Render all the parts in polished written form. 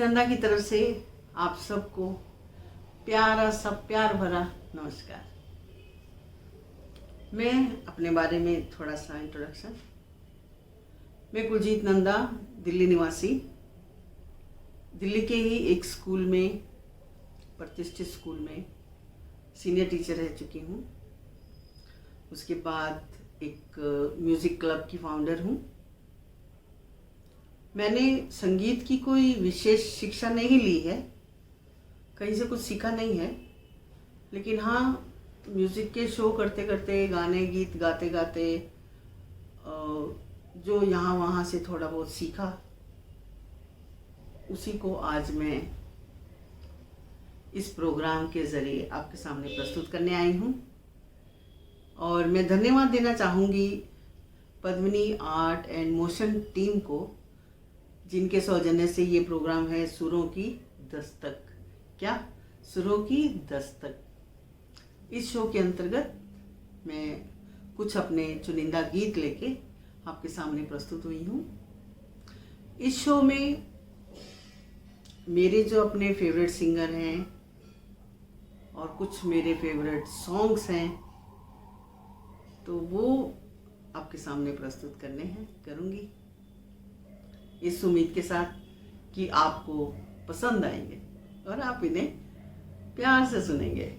नंदा की तरफ से आप सबको प्यारा सा प्यार भरा नमस्कार। मैं अपने बारे में थोड़ा सा इंट्रोडक्शन। मैं कुलजीत नंदा, दिल्ली निवासी, दिल्ली के ही एक स्कूल में, प्रतिष्ठित स्कूल में सीनियर टीचर रह चुकी हूँ। उसके बाद एक म्यूज़िक क्लब की फाउंडर हूँ। मैंने संगीत की कोई विशेष शिक्षा नहीं ली है, कहीं से कुछ सीखा नहीं है, लेकिन हाँ म्यूज़िक के शो करते करते, गाने गीत गाते गाते जो यहाँ वहाँ से थोड़ा बहुत सीखा, उसी को आज मैं इस प्रोग्राम के ज़रिए आपके सामने प्रस्तुत करने आई हूँ। और मैं धन्यवाद देना चाहूँगी Padmini art and motion team को, जिनके सौजन्य से ये प्रोग्राम है सुरों की दस्तक। क्या? सुरों की दस्तक। इस शो के अंतर्गत मैं कुछ अपने चुनिंदा गीत लेके आपके सामने प्रस्तुत हुई हूँ। इस शो में मेरे जो अपने फेवरेट सिंगर हैं और कुछ मेरे फेवरेट सॉन्ग्स हैं, तो वो आपके सामने प्रस्तुत करूँगी, इस उम्मीद के साथ कि आपको पसंद आएंगे और आप इन्हें प्यार से सुनेंगे।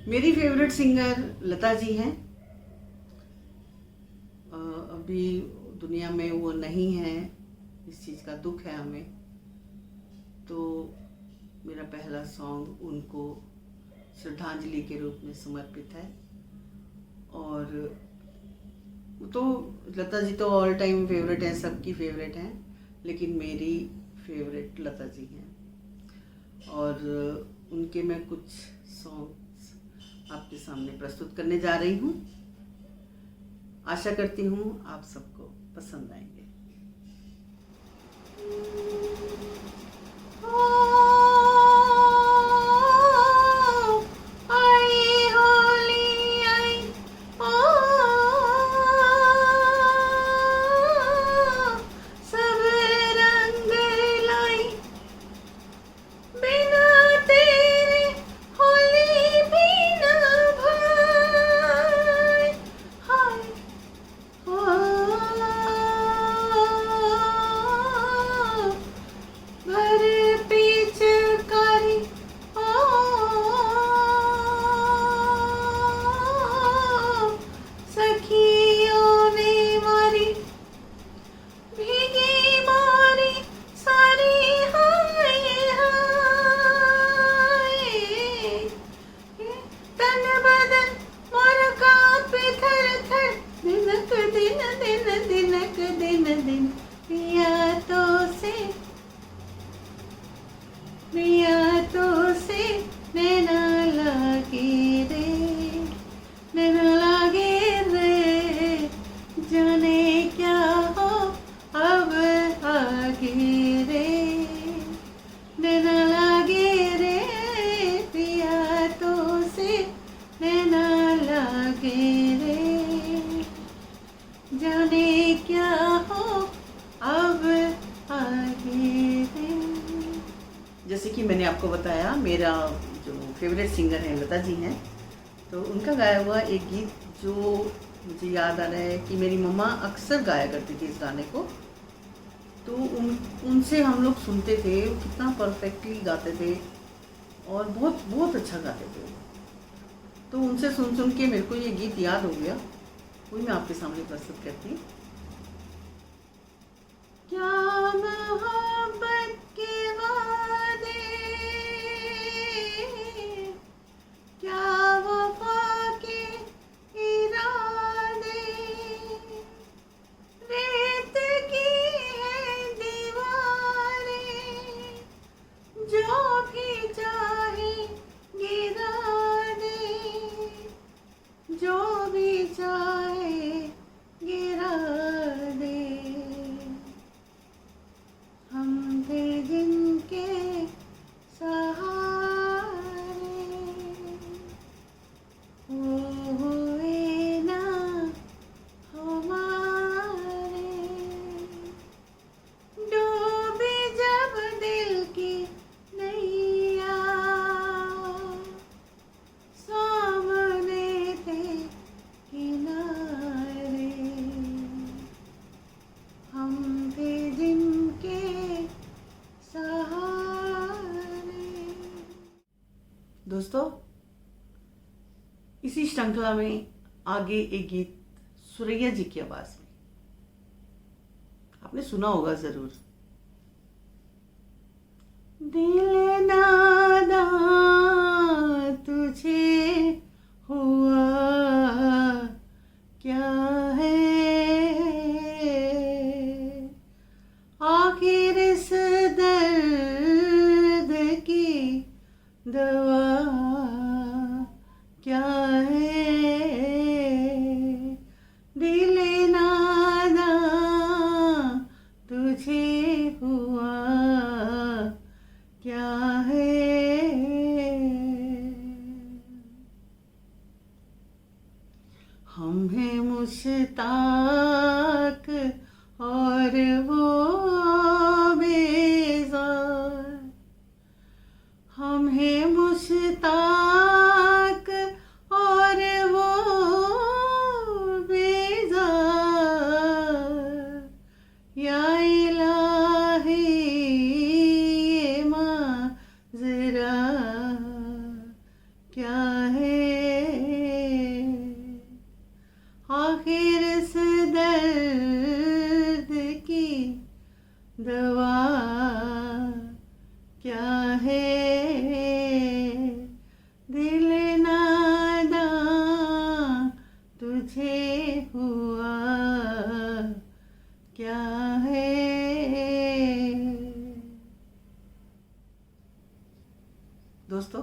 मेरी फेवरेट सिंगर लता जी हैं। अभी दुनिया में वो नहीं है, इस चीज़ का दुख है हमें। तो मेरा पहला सॉन्ग उनको श्रद्धांजलि के रूप में समर्पित है। और तो लता जी तो ऑल टाइम फेवरेट हैं, सबकी फेवरेट हैं, लेकिन मेरी फेवरेट लता जी हैं। और उनके मैं कुछ सॉन्ग्स आपके सामने प्रस्तुत करने जा रही हूँ। आशा करती हूँ आप सबको पसंद आएंगे। जैसे कि मैंने आपको बताया, मेरा जो फेवरेट सिंगर है लता जी हैं, तो उनका गाया हुआ एक गीत जो मुझे याद आ रहा है कि मेरी मम्मा अक्सर गाया करती थी इस गाने को। तो उनसे हम लोग सुनते थे, वो कितना परफेक्टली गाते थे और बहुत बहुत अच्छा गाते थे। तो उनसे सुन सुन के मेरे को ये गीत याद हो गया, वही मैं आपके सामने प्रस्तुत करती हूँ। क्या मोहब्बत के वादे, क्या वफा के इरादे, रेत की है दीवारें, जो भी चाहे गिरा दे, जो भी चाहे गिरा दे। इसी श्रृंखला में आगे एक गीत सुरैया जी की आवाज में, आपने सुना होगा जरूर। दिल नादा तुझे हुआ क्या है, आखिर इस दर्द की दवा क्या है, दिल नादा तुझे हुआ क्या है। हम हैं मुश्ताक और वो बेजार, हम हैं मुश्ताक और वो बेजार, या इलाही ये माजरा क्या है, आखिर इस दर्द की दवा क्या है, दिल नादा तुझे हुआ क्या है। दोस्तों,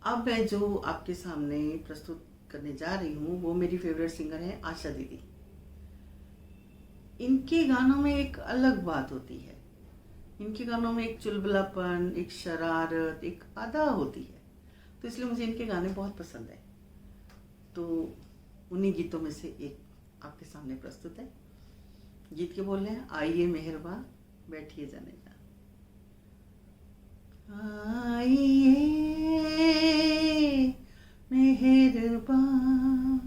अब मैं जो आपके सामने प्रस्तुत करने जा रही हूँ वो मेरी फेवरेट सिंगर है आशा दीदी। इनके गानों में एक अलग बात होती है, इनके गानों में एक चुलबुलापन, एक शरारत, एक अदा होती है, तो इसलिए मुझे इनके गाने बहुत पसंद है। तो उन्हीं गीतों में से एक आपके सामने प्रस्तुत है। गीत के बोल रहे हैं, आइए मेहरबा बैठिए जाने जा। आइए मेहरबान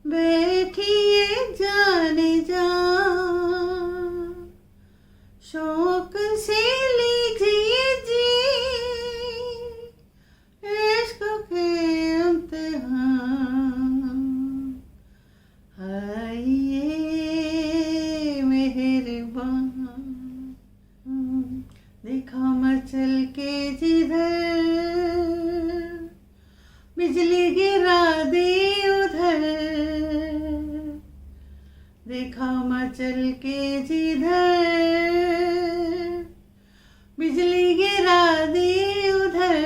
बैठिए जाने जा, शौक से लीजिए जी इश्क के इम्तिहान, आइए मेहरबान, देखा मचल के जिधर बिजली गिरा दी उधर, देखा मचल के जिधर बिजली गिरा दी उधर,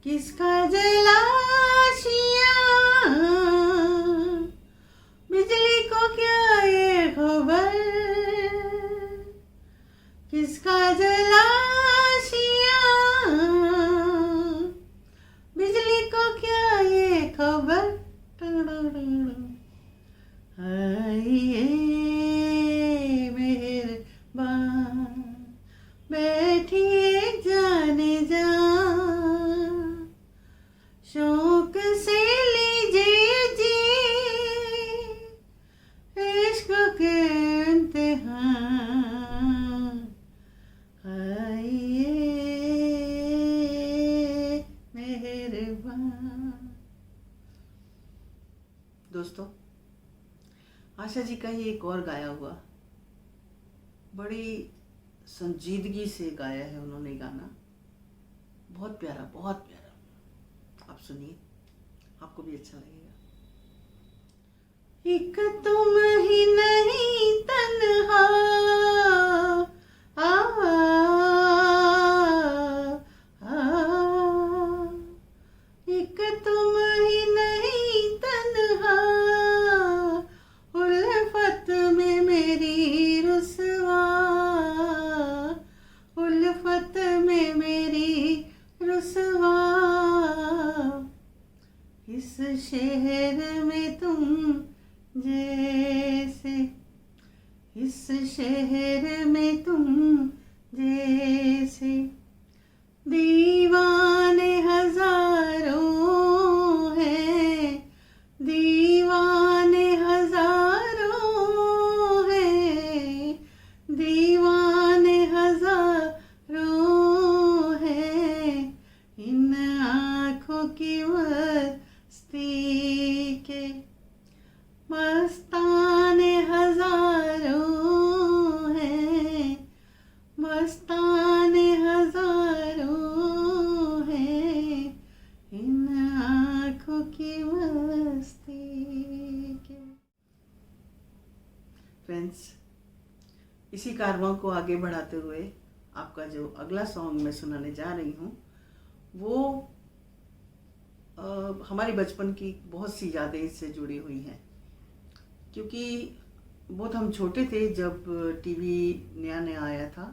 किसका जलाशिया बिजली को क्या ये खबर, किसका जलाशिया बिजली को क्या ये खबर, आइए मेहरबान बैठिए जाने जा, शौक से लीजिए जी इश्क के इम्तिहान, आइए मेहरबान। दोस्तों, आशा जी का ये एक और गाया हुआ, बड़ी संजीदगी से गाया है उन्होंने गाना, बहुत प्यारा, बहुत प्यारा। आप सुनिए, आपको भी अच्छा लगेगा। एक तुम ही नहीं तन्हा आ, एक तुम ही नहीं तन्हा, उल्फत में मेरी रुसवा, उल्फत में मेरी रुसवा, इस शहर में तुम जैसे, इस शहर में तुम जैसे, दीवाने हजारों हैं, दीवाने हजारों हैं, दीवाने हजारों हैं, इन की मस्ती के मस्ताने हजारों हैं, मस्ताने हजारों हैं इन आँखों की मस्ती के। फ्रेंड्स, इसी कारवां को आगे बढ़ाते हुए आपका जो अगला सॉन्ग मैं सुनाने जा रही हूँ वो हमारे बचपन की बहुत सी यादें इससे जुड़ी हुई हैं, क्योंकि बहुत हम छोटे थे जब टीवी नया नया आया था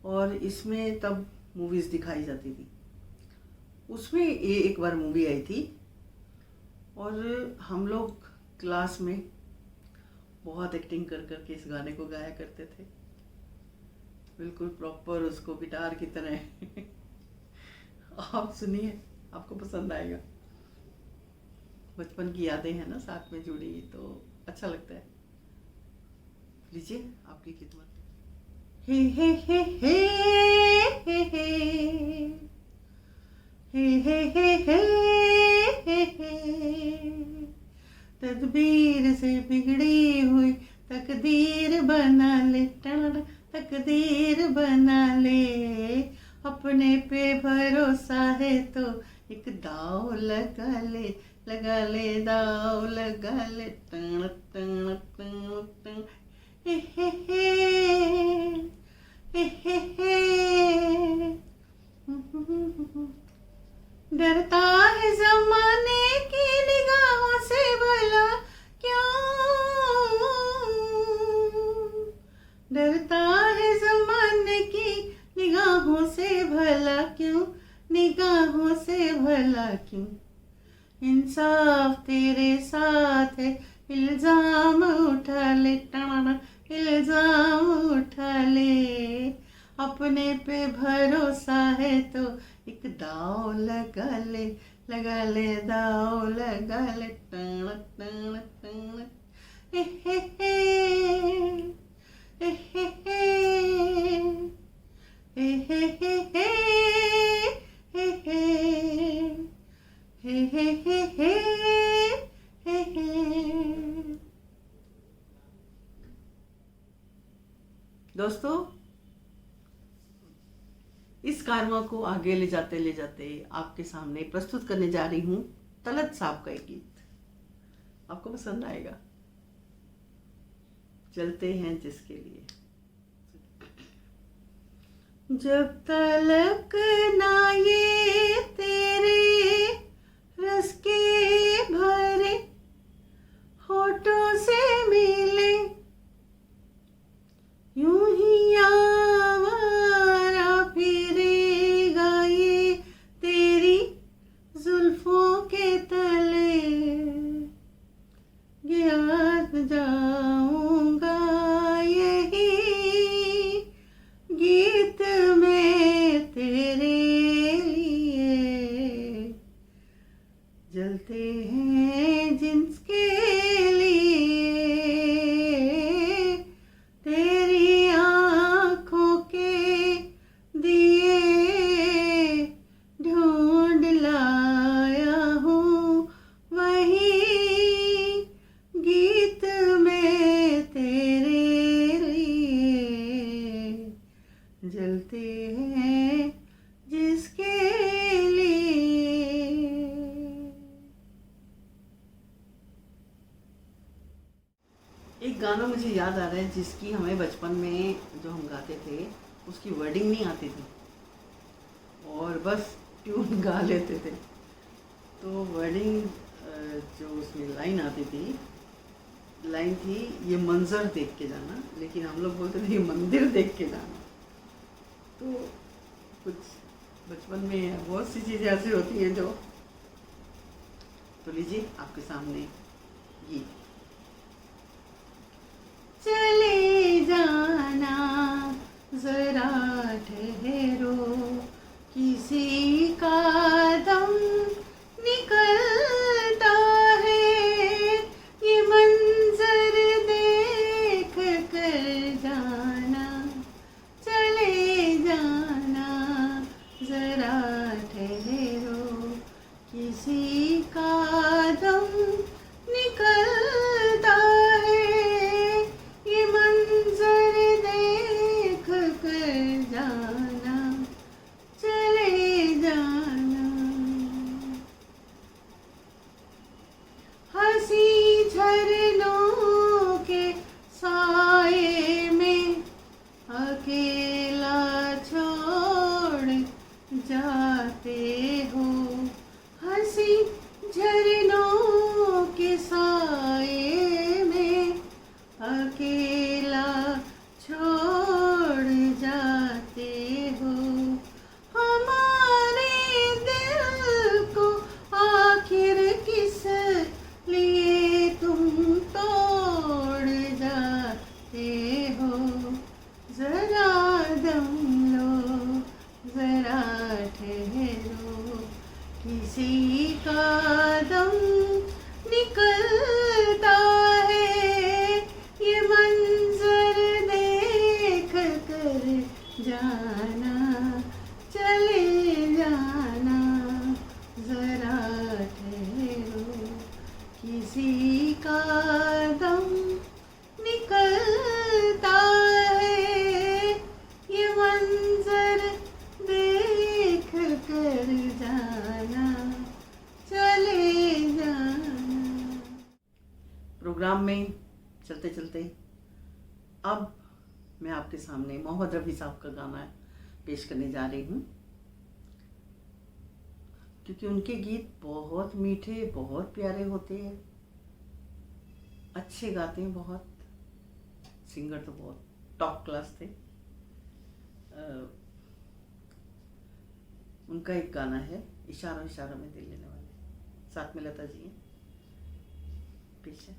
और इसमें तब मूवीज़ दिखाई जाती थी। उसमें ये एक बार मूवी आई थी और हम लोग क्लास में बहुत एक्टिंग कर कर के इस गाने को गाया करते थे, बिल्कुल प्रॉपर उसको गिटार की तरह। आप सुनिए, आपको पसंद आएगा। बचपन की यादें हैं ना साथ में जुड़ी, तो अच्छा लगता है। लीजिए आपकी खिदमत। हे हे हे हे हे हे हे हे हे हे हे तदबीर से बिगड़ी हुई तकदीर बना ले, तकदीर बना ले, अपने पे भरोसा है तो एक दाव लगा ले, लगा ले दाव लगा ले, टन टन टन टन। हे हे हे हे हे डरता है ज़माने की निगाहों से भला क्यों, डरता है ज़माने की निगाहों से भला क्यों, निगाहों से भला क्यों। इंसाफ तेरे साथ है, इल्जाम उठा ले, इल्जाम उठा ले, अपने पे भरोसा है तो एक दाव लगा ले, लगा ले दाव लगा ले, टन टन टन। हे हे हे हे हे हे हे हे हे हे हे हे हे हे हे। दोस्तों, इस कारवां को आगे ले जाते आपके सामने प्रस्तुत करने जा रही हूँ तलत साहब का एक गीत। आपको पसंद आएगा। चलते हैं जिसके लिए। जब तलक ना ये तेरे रस के भरे होठों से मिले, यूं ही आवारा फिरेगा ये तेरी जुल्फों के तले, गिर जाऊंगा यही गीत में तेरे लिए, जलते हैं जिसके लिए तेरी आँखों के दिए ढूंढ लाया हूँ वही गीत में तेरे लिए, जलते हैं जिसके लिए। एक गाना मुझे याद आ रहा है जिसकी हमें बचपन में जो हम गाते थे उसकी वर्डिंग नहीं आती थी और बस ट्यून गा लेते थे। तो वर्डिंग जो उसमें लाइन आती थी, लाइन थी ये मंजर देख के जाना, लेकिन हम लोग बोलते थे ये मंदिर देख के जाना। तो कुछ बचपन में बहुत सी चीज़ें ऐसी होती हैं जो। तो लीजिए आपके सामने गीत। चले जाना जरा ठहरो, किसी का दम निकलता है, ये मंजर देख कर जाना, चले जाना जरा ठहरो, जाते हो, हंसी झरनों के साए में अकेला छोड़ जाते हो। हमारे दिल को आखिर किस लिए तुम तोड़ जाते हो। जरा दम लो, जरा ठहरो, किसी का दम निकलता है, ये मंजर देख कर जाना, चले जाना, जरा ठहरो, किसी का दम निकलता है, ये मंजर देख कर जाना, चले जाना। प्रोग्राम में चलते चलते अब मैं आपके सामने मोहम्मद रफ़ी साहब का गाना पेश करने जा रही हूँ, क्योंकि उनके गीत बहुत मीठे, बहुत प्यारे होते हैं, अच्छे गाते हैं, बहुत सिंगर तो बहुत टॉप क्लास थे। उनका एक गाना है इशारों इशारों में दिल लेने वाले, साथ में लता जी हैं पीछे।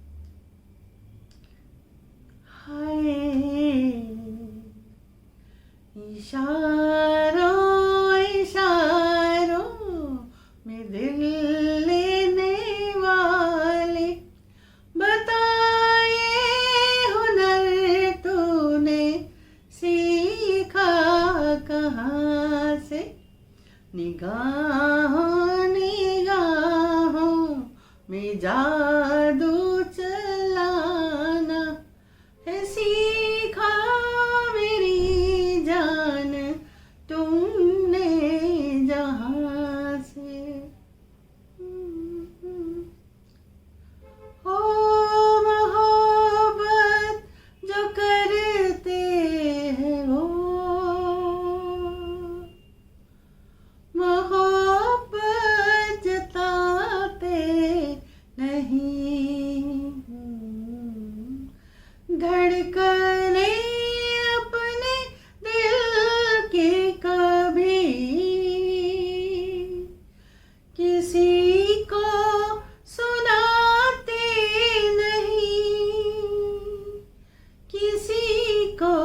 हाय इशारों इशारों में दिल लेने वाले, बताए हुनर तूने सीखा कहाँ से, निगाहों निगाहों में जादू चलाना है सीखा मेरी जान तुमने जहाँ से। हो मोहब्बत जो करते हैं वो, मोहब्बत जताते नहीं, धड़कने अपने दिल की कभी किसी को सुनाते नहीं, किसी को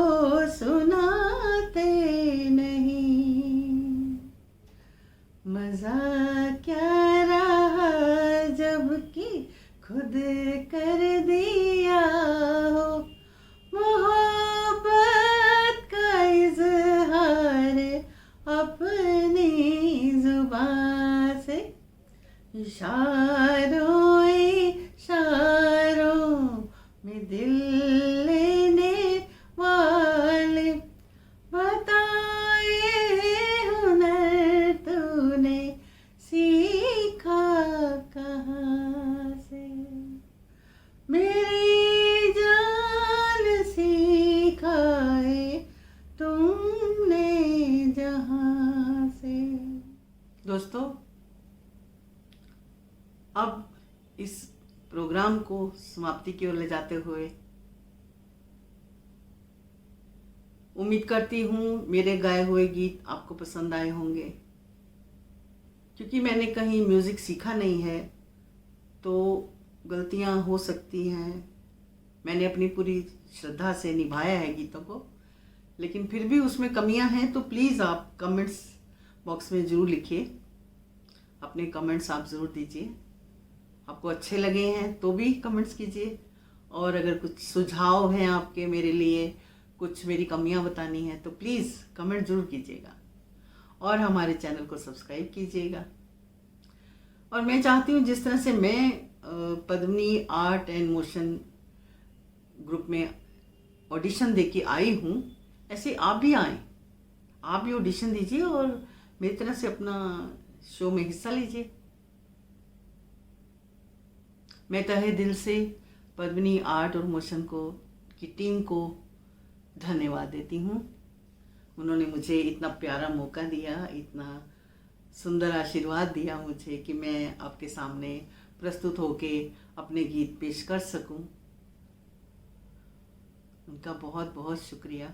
सुनाते नहीं। मजा क्या रहा जबकि खुद कर दिया हो, मोहब्बत का इजहार अपनी जुबान से, इशारों इशारों में दिल लेने वाले, बताए हुनर तूने सीखा कहाँ से, मेरी जान सिखाए तुमने जहाँ से। दोस्तों, अब इस प्रोग्राम को समाप्ति की ओर ले जाते हुए उम्मीद करती हूँ मेरे गाए हुए गीत आपको पसंद आए होंगे। क्योंकि मैंने कहीं म्यूज़िक सीखा नहीं है तो गलतियाँ हो सकती हैं। मैंने अपनी पूरी श्रद्धा से निभाया है गीतों को, लेकिन फिर भी उसमें कमियां हैं तो प्लीज़ आप कमेंट्स बॉक्स में ज़रूर लिखिए, अपने कमेंट्स आप ज़रूर दीजिए। आपको अच्छे लगे हैं तो भी कमेंट्स कीजिए, और अगर कुछ सुझाव हैं आपके मेरे लिए, कुछ मेरी कमियां बतानी है तो प्लीज़ कमेंट ज़रूर कीजिएगा, और हमारे चैनल को सब्सक्राइब कीजिएगा। और मैं चाहती हूँ जिस तरह से मैं Padmini art and motion group में ऑडिशन दे के आई हूँ, ऐसे आप भी आएँ, आप भी ऑडिशन दीजिए और मेरी तरह से अपना शो में हिस्सा लीजिए। मैं तहे दिल से पद्मिनी आर्ट और मोशन को की टीम को धन्यवाद देती हूँ। उन्होंने मुझे इतना प्यारा मौका दिया, इतना सुंदर आशीर्वाद दिया मुझे कि मैं आपके सामने प्रस्तुत होके अपने गीत पेश कर सकूं। उनका बहुत बहुत शुक्रिया।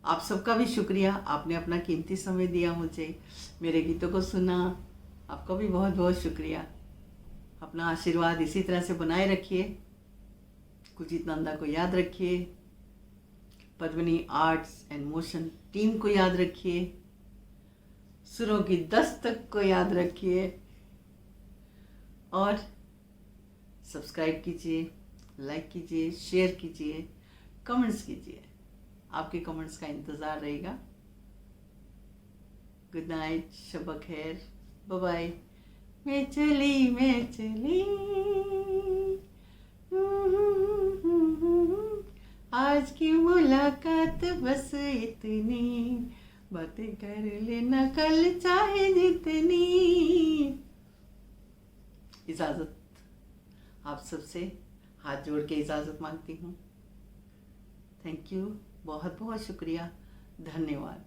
आप सबका भी शुक्रिया, आपने अपना कीमती समय दिया मुझे, मेरे गीतों को सुना। आपका भी बहुत बहुत शुक्रिया। अपना आशीर्वाद इसी तरह से बनाए रखिए। कुलजीत नंदा को याद रखिए, Padmini arts and motion team को याद रखिए, सुरों की दस्तक को याद रखिए और सब्सक्राइब कीजिए, लाइक कीजिए, शेयर कीजिए, कमेंट्स कीजिए। आपके कमेंट्स का इंतज़ार रहेगा। गुड नाइट, शब खैर, बाय बाय। मैं चली आज की मुलाकात बस इतनी, बातें कर लेना कल चाहे जितनी। इजाज़त, आप सबसे हाथ जोड़ के इजाज़त मांगती हूँ। थैंक यू, बहुत बहुत शुक्रिया, धन्यवाद।